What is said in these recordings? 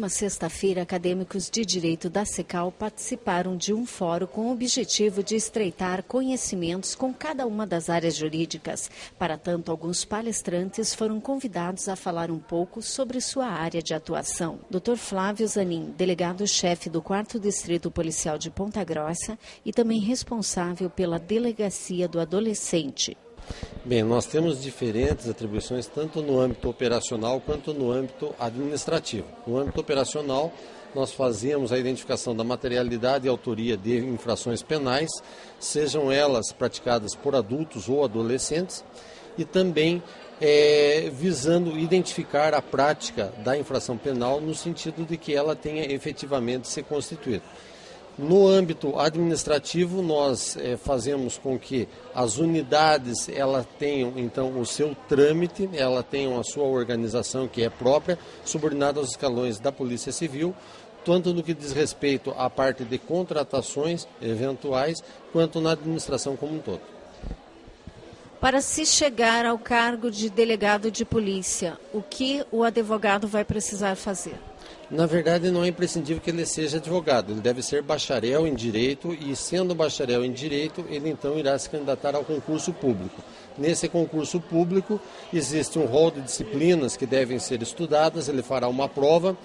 última sexta-feira, acadêmicos de Direito da SECAL participaram de um fórum com o objetivo de estreitar conhecimentos com cada uma das áreas jurídicas. Para tanto, alguns palestrantes foram convidados a falar um pouco sobre sua área de atuação. Dr. Flávio Zanin, delegado-chefe do 4º Distrito Policial de Ponta Grossa e também responsável pela Delegacia do Adolescente. Bem, nós temos diferentes atribuições tanto no âmbito operacional quanto no âmbito administrativo. No âmbito operacional, nós fazemos a identificação da materialidade e autoria de infrações penais, sejam elas praticadas por adultos ou adolescentes, e também visando identificar a prática da infração penal no sentido de que ela tenha efetivamente se constituído. No âmbito administrativo, nós fazemos com que as unidades elas tenham, então, o seu trâmite, elas tenham a sua organização que é própria, subordinada aos escalões da Polícia Civil, tanto no que diz respeito à parte de contratações eventuais, quanto na administração como um todo. Para se chegar ao cargo de delegado de polícia, o que o advogado vai precisar fazer? Na verdade, não é imprescindível que ele seja advogado, ele deve ser bacharel em Direito e, sendo bacharel em Direito, ele então irá se candidatar ao concurso público. Nesse concurso público, existe um rol de disciplinas que devem ser estudadas, ele fará uma prova.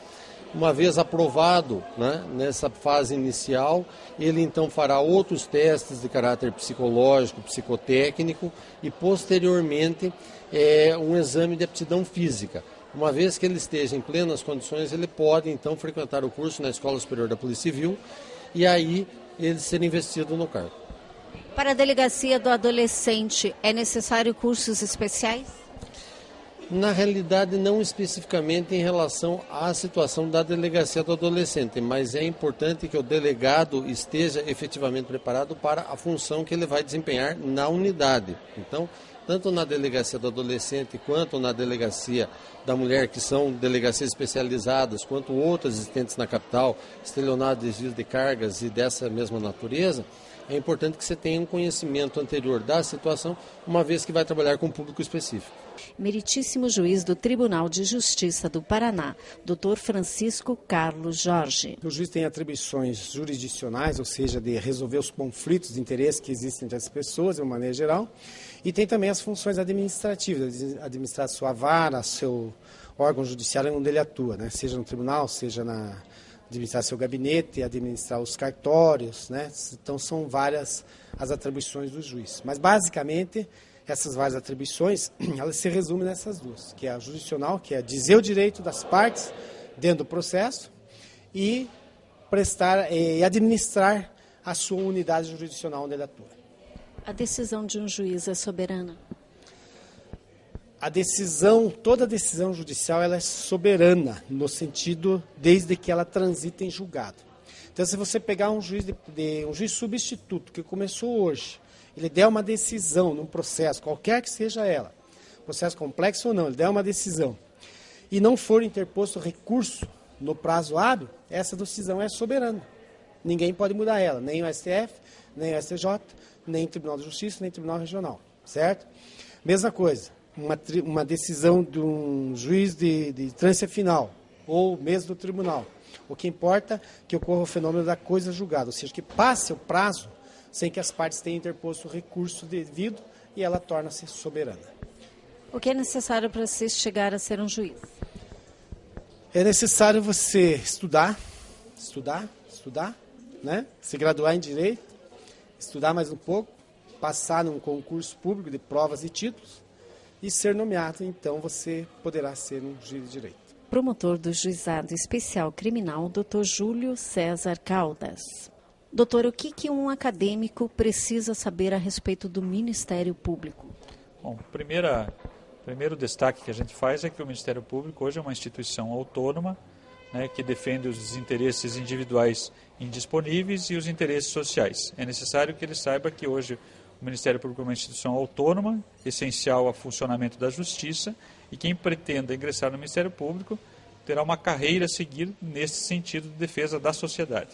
Uma vez aprovado, né, nessa fase inicial, ele então fará outros testes de caráter psicológico, psicotécnico e, posteriormente, um exame de aptidão física. Uma vez que ele esteja em plenas condições, ele pode então frequentar o curso na Escola Superior da Polícia Civil e aí ele ser investido no cargo. Para a Delegacia do Adolescente, é necessário cursos especiais? Na realidade, não especificamente em relação à situação da Delegacia do Adolescente, mas é importante que o delegado esteja efetivamente preparado para a função que ele vai desempenhar na unidade. Então, tanto na Delegacia do Adolescente quanto na Delegacia da Mulher, que são delegacias especializadas, quanto outras existentes na capital, estelionato, desvio de cargas e dessa mesma natureza, é importante que você tenha um conhecimento anterior da situação, uma vez que vai trabalhar com um público específico. Meritíssimo juiz do Tribunal de Justiça do Paraná, Dr. Francisco Carlos Jorge. O juiz tem atribuições jurisdicionais, ou seja, de resolver os conflitos de interesse que existem entre as pessoas, de uma maneira geral, e tem também as funções administrativas, de administrar sua vara, seu órgão judiciário onde ele atua, né? Seja no tribunal, seja administrar seu gabinete, administrar os cartórios, né? Então são várias as atribuições do juiz. Mas basicamente essas várias atribuições, elas se resumem nessas duas, que é a jurisdicional, que é dizer o direito das partes dentro do processo e prestar e administrar a sua unidade jurisdicional onde ele atua. A decisão de um juiz é soberana? Toda decisão judicial ela é soberana, no sentido desde que ela transita em julgado. Então, se você pegar um juiz um juiz substituto que começou hoje, ele der uma decisão num processo, qualquer que seja ela, processo complexo ou não, ele der uma decisão e não for interposto recurso no prazo hábil, essa decisão é soberana. Ninguém pode mudar ela, nem o STF, nem o STJ, nem o Tribunal de Justiça, nem o Tribunal Regional, certo? Mesma coisa, uma decisão de um juiz de instância final, ou mesmo do tribunal. O que importa é que ocorra o fenômeno da coisa julgada, ou seja, que passe o prazo sem que as partes tenham interposto o recurso devido e ela torna-se soberana. O que é necessário para se chegar a ser um juiz? É necessário você estudar, né? Se graduar em Direito, estudar mais um pouco, passar num concurso público de provas e títulos e ser nomeado, então você poderá ser um juiz de direito. Promotor do Juizado Especial Criminal, Dr. Júlio César Caldas. Doutor, o que um acadêmico precisa saber a respeito do Ministério Público? Bom, primeiro destaque que a gente faz é que o Ministério Público hoje é uma instituição autônoma, né, que defende os interesses individuais indisponíveis e os interesses sociais. É necessário que ele saiba que hoje o Ministério Público é uma instituição autônoma, essencial ao funcionamento da Justiça, e quem pretenda ingressar no Ministério Público terá uma carreira a seguir nesse sentido de defesa da sociedade.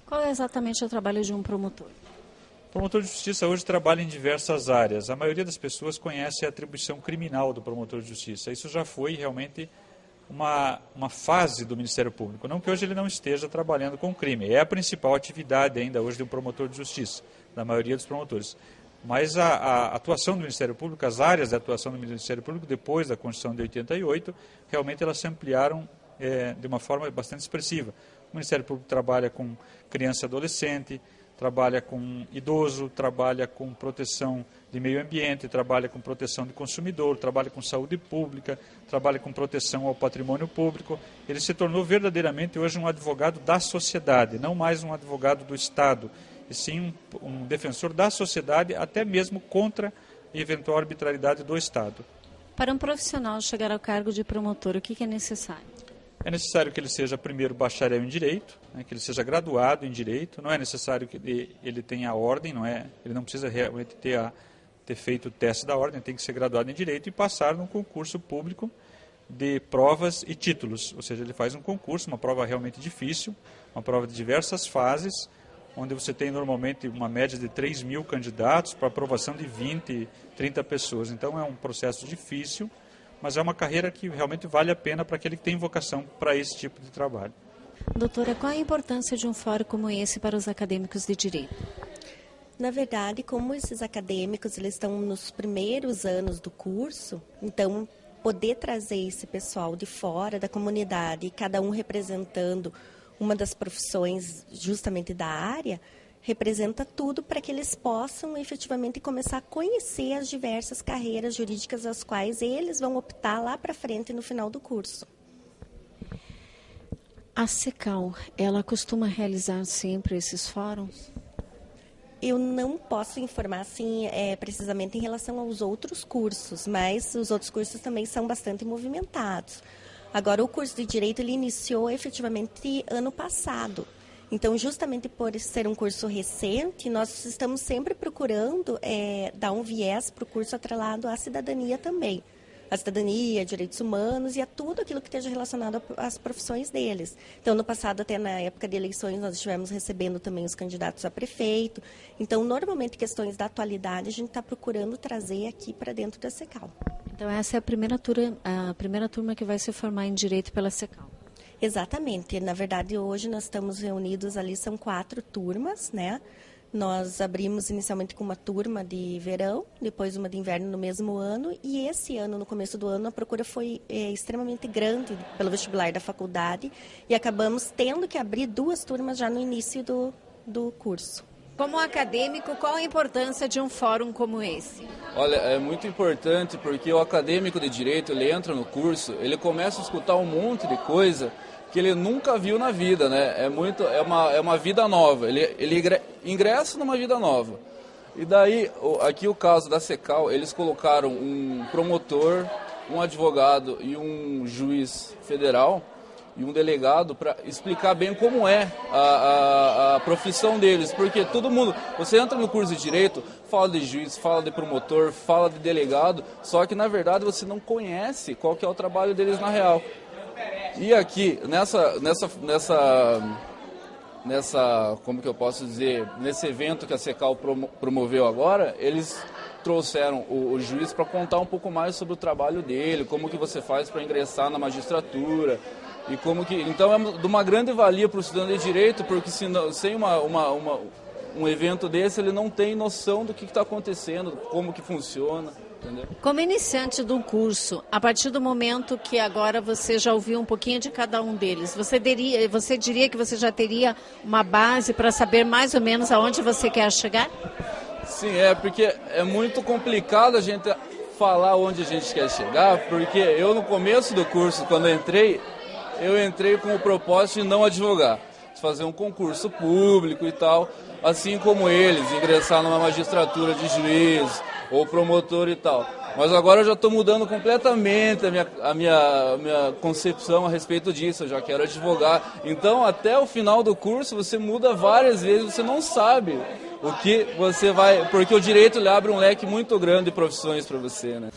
Qual é exatamente o trabalho de um promotor? O promotor de justiça hoje trabalha em diversas áreas. A maioria das pessoas conhece a atribuição criminal do promotor de justiça. Isso já foi realmente uma fase do Ministério Público. Não que hoje ele não esteja trabalhando com crime. É a principal atividade ainda hoje de um promotor de justiça, da maioria dos promotores. Mas a atuação do Ministério Público, as áreas de atuação do Ministério Público, depois da Constituição de 88, realmente elas se ampliaram de uma forma bastante expressiva. O Ministério Público trabalha com criança e adolescente, trabalha com idoso, trabalha com proteção de meio ambiente, trabalha com proteção de consumidor, trabalha com saúde pública, trabalha com proteção ao patrimônio público. Ele se tornou verdadeiramente hoje um advogado da sociedade, não mais um advogado do Estado, e sim um defensor da sociedade, até mesmo contra a eventual arbitrariedade do Estado. Para um profissional chegar ao cargo de promotor, o que é necessário? É necessário que ele seja primeiro bacharel em Direito, né, que ele seja graduado em Direito. Não é necessário que ele tenha a ordem, ele não precisa realmente ter feito o teste da ordem, tem que ser graduado em Direito e passar num concurso público de provas e títulos. Ou seja, ele faz um concurso, uma prova realmente difícil, uma prova de diversas fases, onde você tem normalmente uma média de 3.000 candidatos para aprovação de 20, 30 pessoas. Então é um processo difícil, mas é uma carreira que realmente vale a pena para aquele que tem vocação para esse tipo de trabalho. Doutora, qual a importância de um fórum como esse para os acadêmicos de Direito? Na verdade, como esses acadêmicos eles estão nos primeiros anos do curso, então poder trazer esse pessoal de fora da comunidade, cada um representando uma das profissões justamente da área, representa tudo para que eles possam efetivamente começar a conhecer as diversas carreiras jurídicas as quais eles vão optar lá para frente no final do curso. A SECAL, ela costuma realizar sempre esses fóruns? Eu não posso informar assim, precisamente em relação aos outros cursos, mas os outros cursos também são bastante movimentados. Agora, o curso de Direito ele iniciou efetivamente ano passado. Então, justamente por ser um curso recente, nós estamos sempre procurando dar um viés para o curso atrelado à cidadania também. A cidadania, direitos humanos e a tudo aquilo que esteja relacionado às profissões deles. Então, no passado, até na época de eleições, nós estivemos recebendo também os candidatos a prefeito. Então, normalmente, questões da atualidade, a gente está procurando trazer aqui para dentro da SECAL. Então, essa é a primeira turma que vai se formar em Direito pela SECAL. Exatamente. Na verdade, hoje nós estamos reunidos ali, são 4 turmas, né? Nós abrimos inicialmente com uma turma de verão, depois uma de inverno no mesmo ano, e esse ano, no começo do ano, a procura foi extremamente grande pelo vestibular da faculdade e acabamos tendo que abrir 2 turmas já no início do curso. Como acadêmico, qual a importância de um fórum como esse? Olha, é muito importante porque o acadêmico de Direito, ele entra no curso, ele começa a escutar um monte de coisa que ele nunca viu na vida, né? É uma vida nova, ele ingressa numa vida nova. E daí, aqui o caso da SECAL, eles colocaram um promotor, um advogado e um juiz federal e um delegado para explicar bem como é a profissão deles, porque todo mundo, você entra no curso de Direito, fala de juiz, fala de promotor, fala de delegado, só que na verdade você não conhece qual que é o trabalho deles na real. E aqui, como que eu posso dizer, nesse evento que a SECAL promoveu agora, eles trouxeram o juiz para contar um pouco mais sobre o trabalho dele, como que você faz para ingressar na magistratura, e como que... Então é de uma grande valia para o estudante de Direito, porque sem um evento desse ele não tem noção do que está acontecendo, como que funciona. Entendeu? Como iniciante do curso, a partir do momento que agora você já ouviu um pouquinho de cada um deles, você diria que você já teria uma base para saber mais ou menos aonde você quer chegar? Sim, porque é muito complicado a gente falar onde a gente quer chegar, porque eu no começo do curso, quando eu entrei com o propósito de não advogar, de fazer um concurso público e tal, assim como eles, ingressar numa magistratura de juiz ou promotor e tal. Mas agora eu já estou mudando completamente a minha concepção a respeito disso, eu já quero advogar. Então, até o final do curso, você muda várias vezes, você não sabe o que você vai... Porque o direito ele abre um leque muito grande de profissões para você, né?